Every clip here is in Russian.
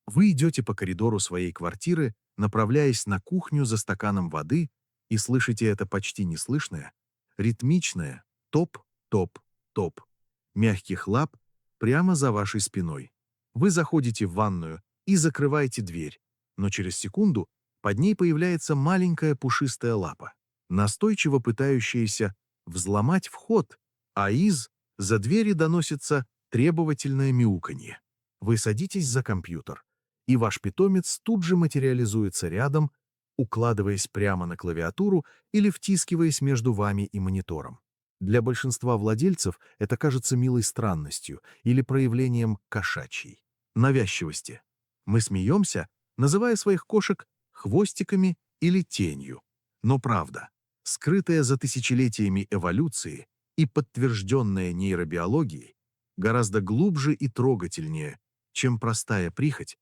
Вы идете по коридору своей квартиры, направляясь на кухню за стаканом воды, и слышите это почти неслышное, ритмичное топ-топ-топ мягких лап прямо за вашей спиной. Вы заходите в ванную и закрываете дверь, но через секунду под ней появляется маленькая пушистая лапа, настойчиво пытающаяся взломать вход, а за двери доносится требовательное мяуканье. Вы садитесь за компьютер, и ваш питомец тут же материализуется рядом, укладываясь прямо на клавиатуру или втискиваясь между вами и монитором. Для большинства владельцев это кажется милой странностью или проявлением кошачьей навязчивости. Мы смеемся, называя своих кошек хвостиками или тенью. Но правда, скрытая за тысячелетиями эволюции и подтвержденная нейробиологией, гораздо глубже и трогательнее, чем простая прихоть.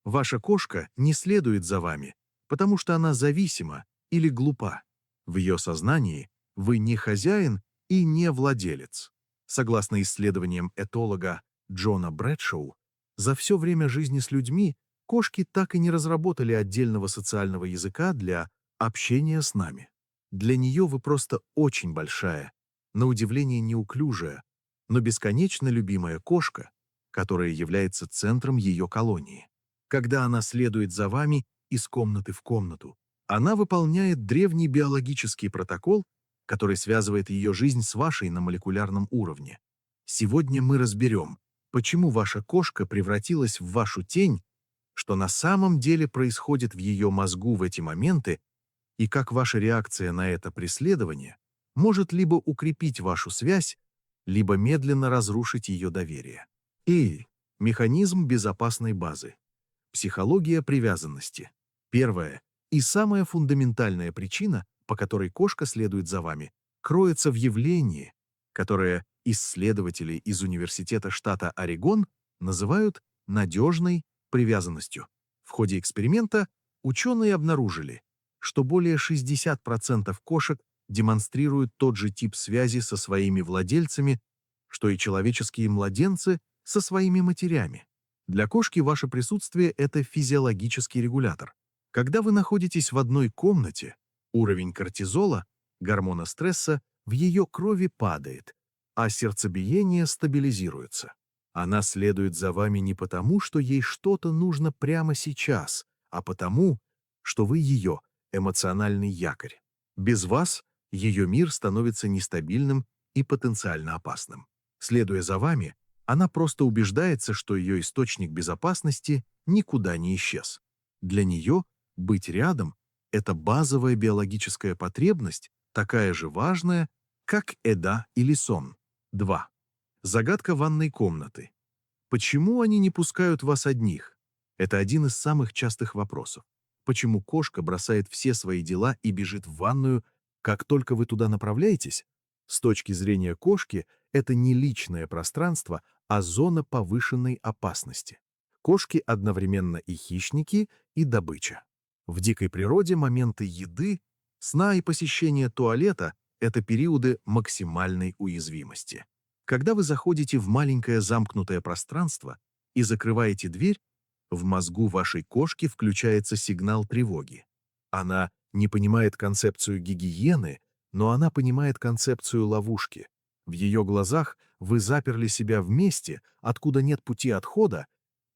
Ваша кошка не следует за вами, потому что она зависима или глупа. В ее сознании вы не хозяин и не владелец. Согласно исследованиям этолога Джона Брэдшоу, за все время жизни с людьми кошки так и не разработали отдельного социального языка для общения с нами. Для нее вы просто очень большая, на удивление неуклюжая, но бесконечно любимая кошка, которая является центром ее колонии. Когда она следует за вами из комнаты в комнату, она выполняет древний биологический протокол, который связывает ее жизнь с вашей на молекулярном уровне. Сегодня мы разберем, почему ваша кошка превратилась в вашу тень, что на самом деле происходит в ее мозгу в эти моменты, и как ваша реакция на это преследование может либо укрепить вашу связь, либо медленно разрушить ее доверие. И механизм безопасной базы. Психология привязанности. Первая и самая фундаментальная причина, по которой кошка следует за вами, кроется в явлении, которое исследователи из Университета штата Орегон называют надежной привязанностью. В ходе эксперимента ученые обнаружили, что более 60% кошек демонстрируют тот же тип связи со своими владельцами, что и человеческие младенцы со своими матерями. Для кошки ваше присутствие – это физиологический регулятор. Когда вы находитесь в одной комнате, уровень кортизола, гормона стресса, в ее крови падает, а сердцебиение стабилизируется. Она следует за вами не потому, что ей что-то нужно прямо сейчас, а потому, что вы ее эмоциональный якорь. Без вас ее мир становится нестабильным и потенциально опасным. Следуя за вами, она просто убеждается, что ее источник безопасности никуда не исчез. Для нее быть рядом – это базовая биологическая потребность, такая же важная, как еда или сон. 2. Загадка ванной комнаты. Почему они не пускают вас одних? Это один из самых частых вопросов. Почему кошка бросает все свои дела и бежит в ванную, как только вы туда направляетесь? С точки зрения кошки, это не личное пространство, а зона повышенной опасности. Кошки одновременно и хищники, и добыча. В дикой природе моменты еды, сна и посещения туалета – это периоды максимальной уязвимости. Когда вы заходите в маленькое замкнутое пространство и закрываете дверь, в мозгу вашей кошки включается сигнал тревоги. Она не понимает концепцию гигиены, но она понимает концепцию ловушки. В ее глазах вы заперли себя в месте, откуда нет пути отхода,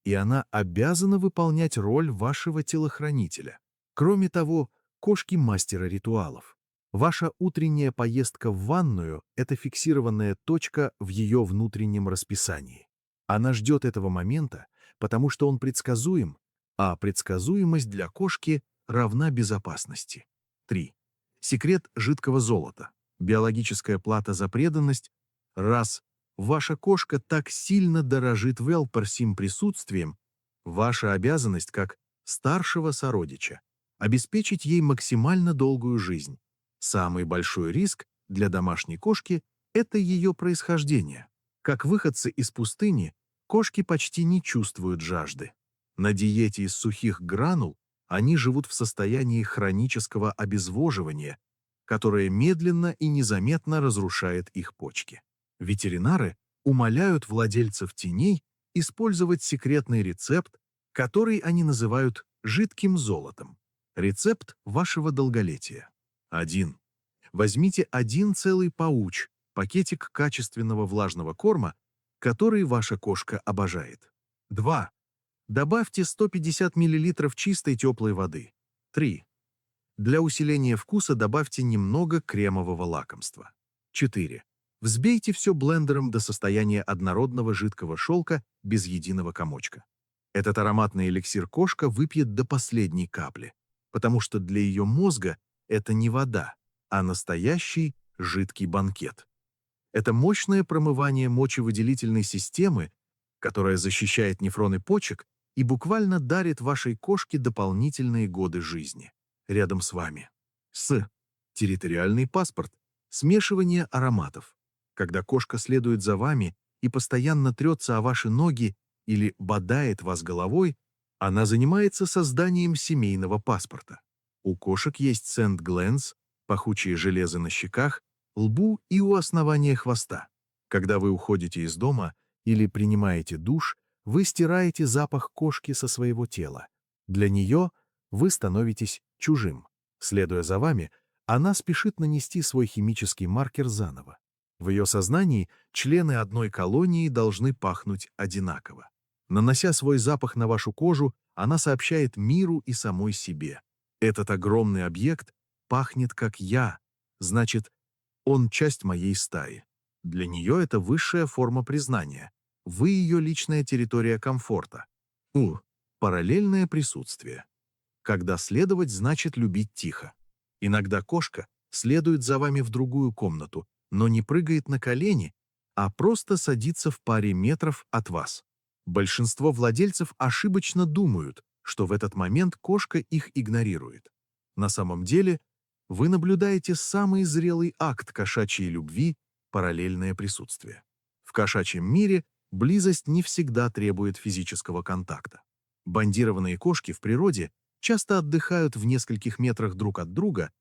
и она обязана выполнять роль вашего телохранителя. Кроме того, кошки мастера ритуалов. Ваша утренняя поездка в ванную – это фиксированная точка в ее внутреннем расписании. Она ждет этого момента, потому что он предсказуем, а предсказуемость для кошки равна безопасности. 3. Секрет жидкого золота. Биологическая плата за преданность. Раз ваша кошка так сильно дорожит велперсим присутствием, ваша обязанность как старшего сородича – обеспечить ей максимально долгую жизнь. Самый большой риск для домашней кошки – это ее происхождение. Как выходцы из пустыни, кошки почти не чувствуют жажды. На диете из сухих гранул они живут в состоянии хронического обезвоживания, которое медленно и незаметно разрушает их почки. Ветеринары умоляют владельцев теней использовать секретный рецепт, который они называют жидким золотом. Рецепт вашего долголетия. 1. Возьмите один целый пауч, пакетик качественного влажного корма, который ваша кошка обожает. 2. Добавьте 150 мл чистой теплой воды. 3. Для усиления вкуса добавьте немного кремового лакомства. 4. Взбейте все блендером до состояния однородного жидкого шелка без единого комочка. Этот ароматный эликсир кошка выпьет до последней капли, потому что для ее мозга это не вода, а настоящий жидкий банкет. Это мощное промывание мочевыделительной системы, которая защищает нефроны почек и буквально дарит вашей кошке дополнительные годы жизни. Рядом с вами. Территориальный паспорт. Смешивание ароматов. Когда кошка следует за вами и постоянно трется о ваши ноги или бодает вас головой, она занимается созданием семейного паспорта. У кошек есть сент-гленс, пахучее железо на щеках, лбу и у основания хвоста. Когда вы уходите из дома или принимаете душ, вы стираете запах кошки со своего тела. Для нее вы становитесь чужим. Следуя за вами, она спешит нанести свой химический маркер заново. В ее сознании члены одной колонии должны пахнуть одинаково. Нанося свой запах на вашу кожу, она сообщает миру и самой себе. Этот огромный объект пахнет как я, значит, он часть моей стаи. Для нее это высшая форма признания. Вы ее личная территория комфорта. Параллельное присутствие. Когда следовать, значит любить тихо. Иногда кошка следует за вами в другую комнату, но не прыгает на колени, а просто садится в паре метров от вас. Большинство владельцев ошибочно думают, что в этот момент кошка их игнорирует. На самом деле, вы наблюдаете самый зрелый акт кошачьей любви – параллельное присутствие. В кошачьем мире близость не всегда требует физического контакта. Бандированные кошки в природе часто отдыхают в нескольких метрах друг от друга,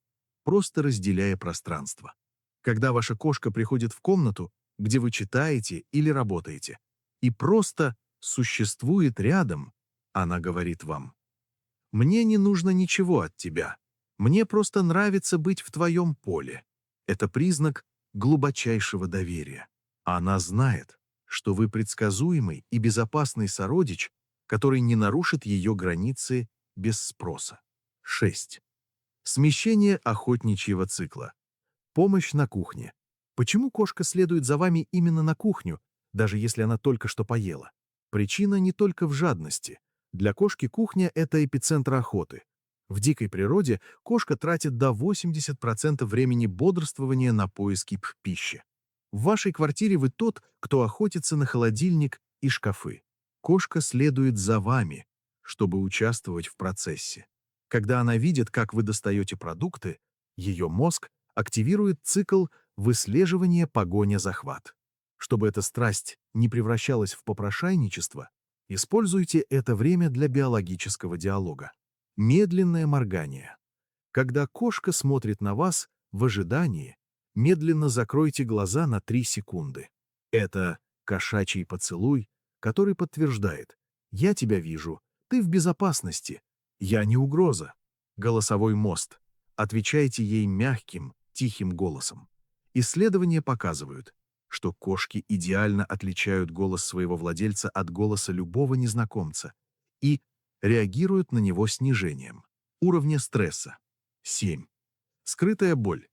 просто разделяя пространство. Когда ваша кошка приходит в комнату, где вы читаете или работаете, и просто существует рядом, она говорит вам: «Мне не нужно ничего от тебя. Мне просто нравится быть в твоем поле». Это признак глубочайшего доверия. Она знает, что вы предсказуемый и безопасный сородич, который не нарушит ее границы без спроса. 6. Смещение охотничьего цикла. Помощь на кухне. Почему кошка следует за вами именно на кухню, даже если она только что поела? Причина не только в жадности. Для кошки кухня – это эпицентр охоты. В дикой природе кошка тратит до 80% времени бодрствования на поиски пищи. В вашей квартире вы тот, кто охотится на холодильник и шкафы. Кошка следует за вами, чтобы участвовать в процессе. Когда она видит, как вы достаете продукты, ее мозг активирует цикл выслеживания, погоня, захват. Чтобы эта страсть не превращалась в попрошайничество, используйте это время для биологического диалога. Медленное моргание. Когда кошка смотрит на вас в ожидании, медленно закройте глаза на 3 секунды. Это кошачий поцелуй, который подтверждает: «Я тебя вижу, ты в безопасности, я не угроза». Голосовой мост. Отвечайте ей мягким, тихим голосом. Исследования показывают, что кошки идеально отличают голос своего владельца от голоса любого незнакомца и реагируют на него снижением уровня стресса. 7. Скрытая боль.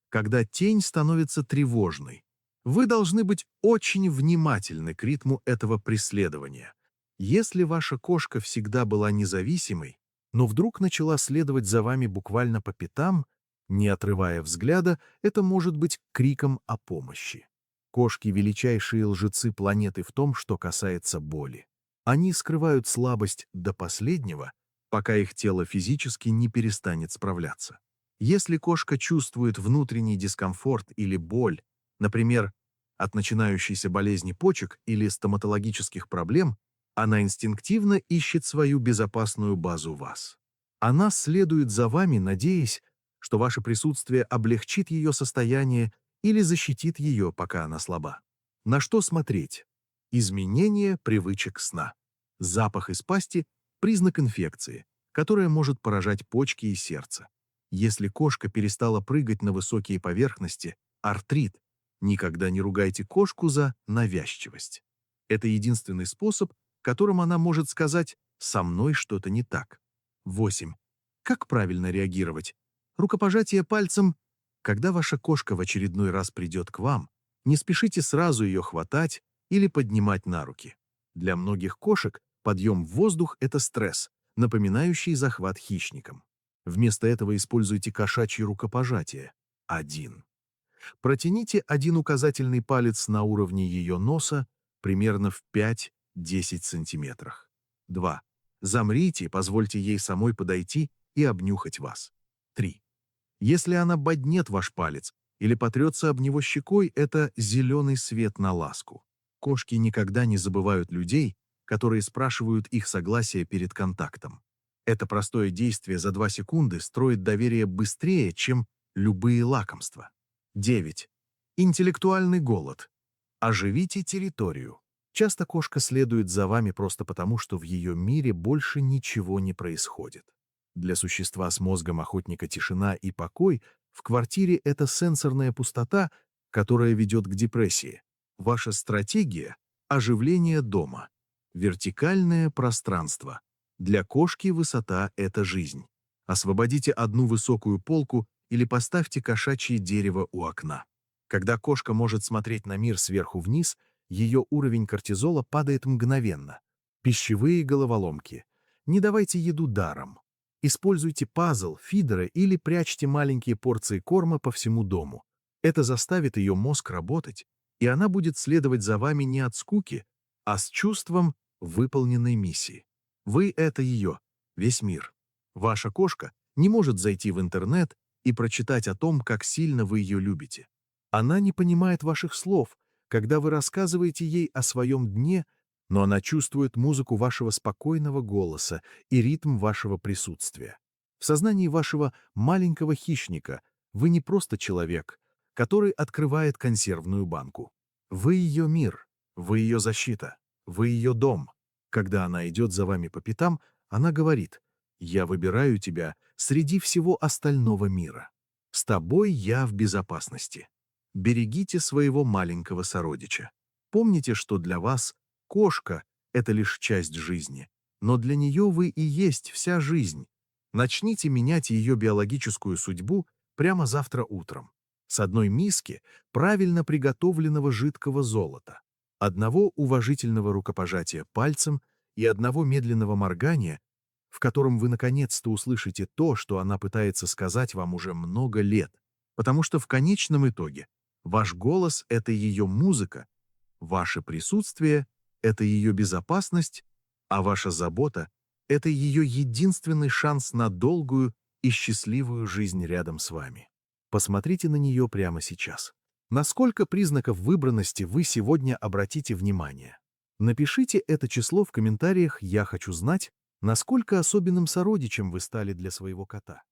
Когда тень становится тревожной, вы должны быть очень внимательны к ритму этого преследования. Если ваша кошка всегда была независимой, но вдруг начала следовать за вами буквально по пятам, не отрывая взгляда, это может быть криком о помощи. Кошки – величайшие лжецы планеты в том, что касается боли. Они скрывают слабость до последнего, пока их тело физически не перестанет справляться. Если кошка чувствует внутренний дискомфорт или боль, например, от начинающейся болезни почек или стоматологических проблем, она инстинктивно ищет свою безопасную базу вас. Она следует за вами, надеясь, что ваше присутствие облегчит ее состояние или защитит ее, пока она слаба. На что смотреть? Изменение привычек сна. Запах из пасти признак инфекции, которая может поражать почки и сердце. Если кошка перестала прыгать на высокие поверхности, артрит, никогда не ругайте кошку за навязчивость. Это единственный способ, которым она может сказать «со мной что-то не так». 8. Как правильно реагировать? Рукопожатие пальцем. Когда ваша кошка в очередной раз придет к вам, не спешите сразу ее хватать или поднимать на руки. Для многих кошек подъем в воздух– это стресс, напоминающий захват хищником. Вместо этого используйте кошачье рукопожатие. 1. Протяните один указательный палец на уровне ее носа примерно в 5-10 сантиметрах. 2. Замрите и позвольте ей самой подойти и обнюхать вас. 3. Если она боднет ваш палец или потрется об него щекой, это зеленый свет на ласку. Кошки никогда не забывают людей, которые спрашивают их согласие перед контактом. Это простое действие за 2 секунды строит доверие быстрее, чем любые лакомства. 9. Интеллектуальный голод. Оживите территорию. Часто кошка следует за вами просто потому, что в ее мире больше ничего не происходит. Для существа с мозгом охотника тишина и покой в квартире — это сенсорная пустота, которая ведет к депрессии. Ваша стратегия — оживление дома. Вертикальное пространство. Для кошки высота — это жизнь. Освободите одну высокую полку или поставьте кошачье дерево у окна. Когда кошка может смотреть на мир сверху вниз, ее уровень кортизола падает мгновенно. Пищевые головоломки. Не давайте еду даром. Используйте пазл, фидеры или прячьте маленькие порции корма по всему дому. Это заставит ее мозг работать, и она будет следовать за вами не от скуки, а с чувством выполненной миссии. Вы — это ее, весь мир. Ваша кошка не может зайти в интернет и прочитать о том, как сильно вы ее любите. Она не понимает ваших слов, когда вы рассказываете ей о своем дне, но она чувствует музыку вашего спокойного голоса и ритм вашего присутствия. В сознании вашего маленького хищника вы не просто человек, который открывает консервную банку. Вы ее мир, вы ее защита, вы ее дом. Когда она идет за вами по пятам, она говорит: «Я выбираю тебя среди всего остального мира. С тобой я в безопасности». Берегите своего маленького сородича. Помните, что для вас кошка — это лишь часть жизни, но для нее вы и есть вся жизнь. Начните менять ее биологическую судьбу прямо завтра утром. С одной миски правильно приготовленного жидкого золота, одного уважительного рукопожатия пальцем и одного медленного моргания, в котором вы наконец-то услышите то, что она пытается сказать вам уже много лет. Потому что в конечном итоге ваш голос — это ее музыка, ваше присутствие — это ее безопасность, а ваша забота — это ее единственный шанс на долгую и счастливую жизнь рядом с вами. Посмотрите на нее прямо сейчас. На сколько признаков выбранности вы сегодня обратите внимание? Напишите это число в комментариях, я хочу знать, насколько особенным сородичем вы стали для своего кота.